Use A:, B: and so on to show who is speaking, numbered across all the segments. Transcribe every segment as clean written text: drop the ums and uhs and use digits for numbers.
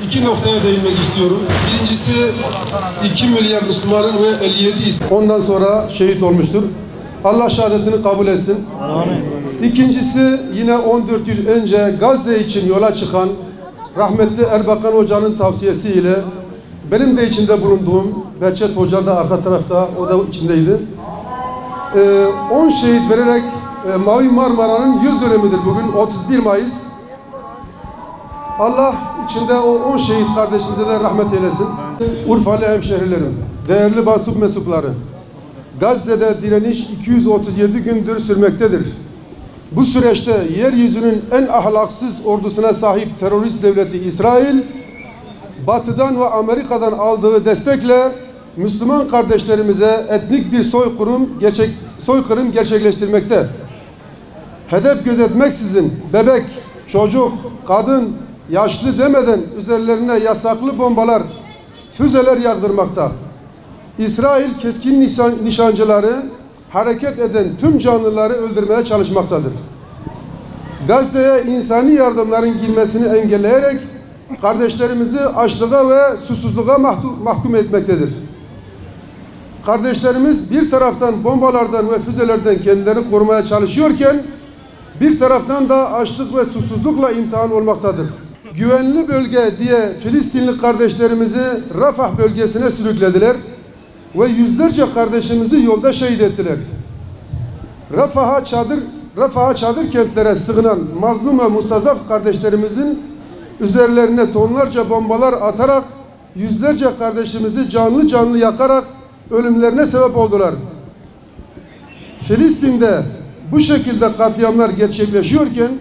A: İki noktaya değinmek istiyorum. Birincisi 2 milyar Müslümanın ve 57 ondan sonra şehit olmuştur. Allah şehadetini kabul etsin. Amin. İkincisi yine 14 yıl önce Gazze için yola çıkan rahmetli Erbakan Hoca'nın tavsiyesiyle benim de içinde bulunduğum Behçet Hoca da arka tarafta, o da içindeydi. 10 şehit vererek Mavi Marmara'nın yıl dönemidir bugün 31 Mayıs. Allah içinde o 10 şehit kardeşimize de rahmet eylesin. Urfalı hemşehrilerim, değerli mensup mensupları, Gazze'de direniş 237 gündür sürmektedir. Bu süreçte yeryüzünün en ahlaksız ordusuna sahip terörist devleti İsrail, Batı'dan ve Amerika'dan aldığı destekle Müslüman kardeşlerimize etnik bir soykırım gerçekleştirmekte. Hedef gözetmeksizin bebek, çocuk, kadın, yaşlı demeden üzerlerine yasaklı bombalar, füzeler yağdırmakta. İsrail keskin nişancıları hareket eden tüm canlıları öldürmeye çalışmaktadır. Gazze'ye insani yardımların girmesini engelleyerek kardeşlerimizi açlığa ve susuzluğa mahkum etmektedir. Kardeşlerimiz bir taraftan bombalardan ve füzelerden kendilerini korumaya çalışıyorken bir taraftan da açlık ve susuzlukla imtihan olmaktadır. Güvenli bölge diye Filistinli kardeşlerimizi Rafah bölgesine sürüklediler ve yüzlerce kardeşimizi yolda şehit ettiler. Rafah'a çadır kentlere sığınan mazlum ve mustazaf kardeşlerimizin üzerlerine tonlarca bombalar atarak yüzlerce kardeşimizi canlı canlı yakarak ölümlerine sebep oldular. Filistin'de bu şekilde katliamlar gerçekleşiyorken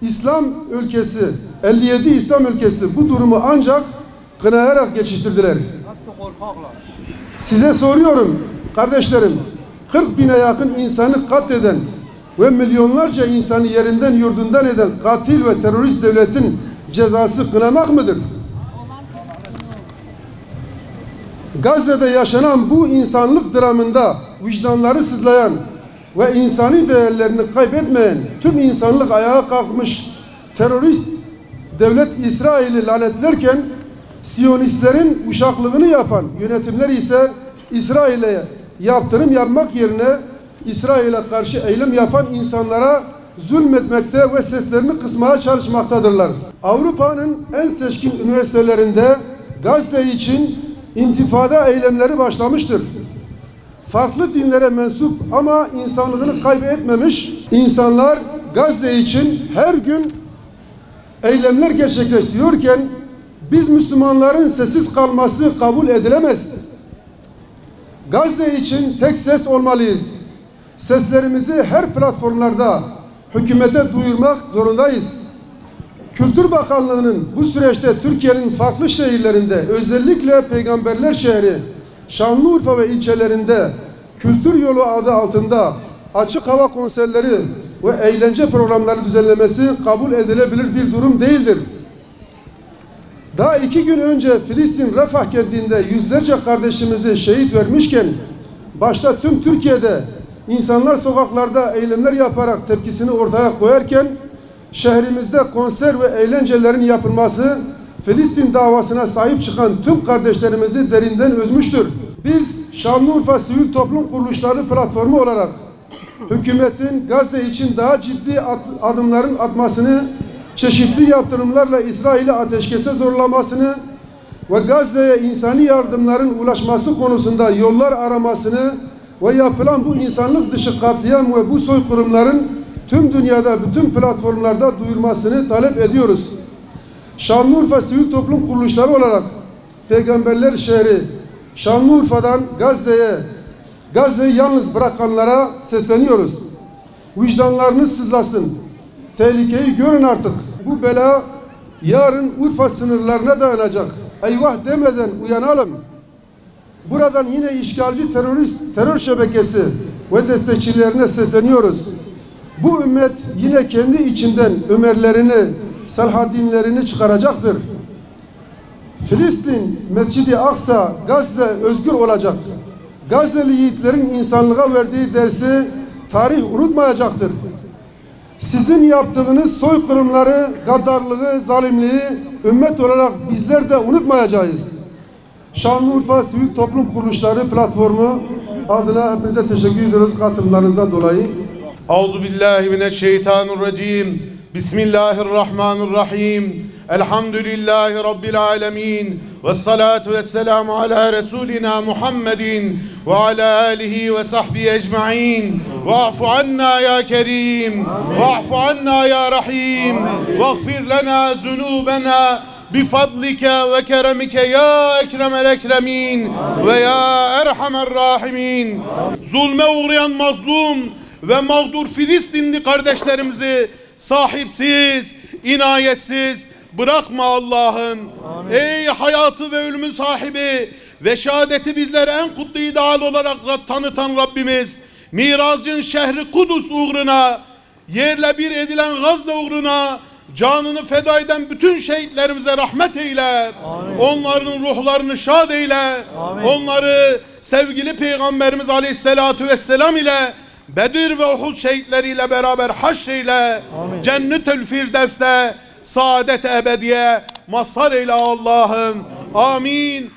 A: İslam ülkesi, 57 İslam ülkesi bu durumu ancak kınayarak geçiştirdiler. Size soruyorum kardeşlerim, 40 bine yakın insanı katleden ve milyonlarca insanı yerinden yurdundan eden katil ve terörist devletin cezası kınamak mıdır? Gazze'de yaşanan bu insanlık dramında vicdanları sızlayan ve insani değerlerini kaybetmeyen tüm insanlık ayağa kalkmış terörist devlet İsrail'i lanetlerken Siyonistlerin uşaklığını yapan yönetimler ise İsrail'e yaptırım yapmak yerine İsrail'e karşı eylem yapan insanlara zulmetmekte ve seslerini kısmaya çalışmaktadırlar. Avrupa'nın en seçkin üniversitelerinde Gazze için intifada eylemleri başlamıştır. Farklı dinlere mensup ama insanlığını kaybetmemiş insanlar Gazze için her gün eylemler gerçekleştiriyorken biz Müslümanların sessiz kalması kabul edilemez. Gazze için tek ses olmalıyız. Seslerimizi her platformlarda hükümete duyurmak zorundayız. Kültür Bakanlığı'nın bu süreçte Türkiye'nin farklı şehirlerinde özellikle Peygamberler Şehri, Şanlıurfa ve ilçelerinde Kültür Yolu adı altında açık hava konserleri ve eğlence programları düzenlemesi kabul edilebilir bir durum değildir. Daha 2 gün önce Filistin Rafah kentinde yüzlerce kardeşimizi şehit vermişken başta tüm Türkiye'de insanlar sokaklarda eylemler yaparak tepkisini ortaya koyarken şehrimizde konser ve eğlencelerin yapılması Filistin davasına sahip çıkan tüm kardeşlerimizi derinden üzmüştür. Biz Şanlıurfa Sivil Toplum Kuruluşları platformu olarak hükümetin Gazze için daha ciddi adımların atmasını, çeşitli yaptırımlarla İsrail'i ateşkese zorlamasını ve Gazze'ye insani yardımların ulaşması konusunda yollar aramasını ve yapılan bu insanlık dışı katliam ve bu soykırımların tüm dünyada bütün platformlarda duyurmasını talep ediyoruz. Şanlıurfa Sivil Toplum Kuruluşları olarak Peygamberler Şehri Şanlıurfa'dan Gazze'yi yalnız bırakanlara sesleniyoruz. Vicdanlarınız sızlasın. Tehlikeyi görün artık. Bu bela yarın Urfa sınırlarına dayanacak. Eyvah demeden uyanalım. Buradan yine işgalci terör şebekesi ve destekçilerine sesleniyoruz. Bu ümmet yine kendi içinden Ömerlerini, Salahaddinlerini çıkaracaktır. Filistin, Mescid-i Aksa, Gazze özgür olacak. Gazze'li yiğitlerin insanlığa verdiği dersi tarih unutmayacaktır. Sizin yaptığınız soykırımları, gaddarlığı, zalimliği ümmet olarak bizler de unutmayacağız. Şanlıurfa Sivil Toplum Kuruluşları Platformu adına hepinize teşekkür ediyoruz katılımlarınızdan dolayı.
B: Euzubillahimineşşeytanirracim. Bismillahirrahmanirrahim. Elhamdülillahi Rabbil alemin. Vessalatu vesselamu ala Resulina Muhammedin ve ala alihi ve sahbihi ecma'in. Va'fu anna ya Kerim. Va'fu anna ya Rahim. Vagfir lana zunubena bifadlike ve keremike ya ekremel ekremin ve ya erhamer rahimin. Zulme uğrayan mazlum ve mağdur Filistinli kardeşlerimizi sahipsiz, inayetsiz bırakma Allah'ım. Ey hayatı ve ölümün sahibi ve şehadeti bizlere en kutlu ideal olarak tanıtan Rabbimiz, Miracın şehri Kudüs uğruna, yerle bir edilen Gazze uğruna canını feda eden bütün şehitlerimize rahmet eyle. Amin. Onların ruhlarını şad eyle. Amin. Onları sevgili Peygamberimiz Aleyhisselatü Vesselam ile Bedir ve Uhud şehitleriyle beraber haşreyle. Cennetül Firdevs'te saadet ebediye mazhar eyle Allah'ım. Amin.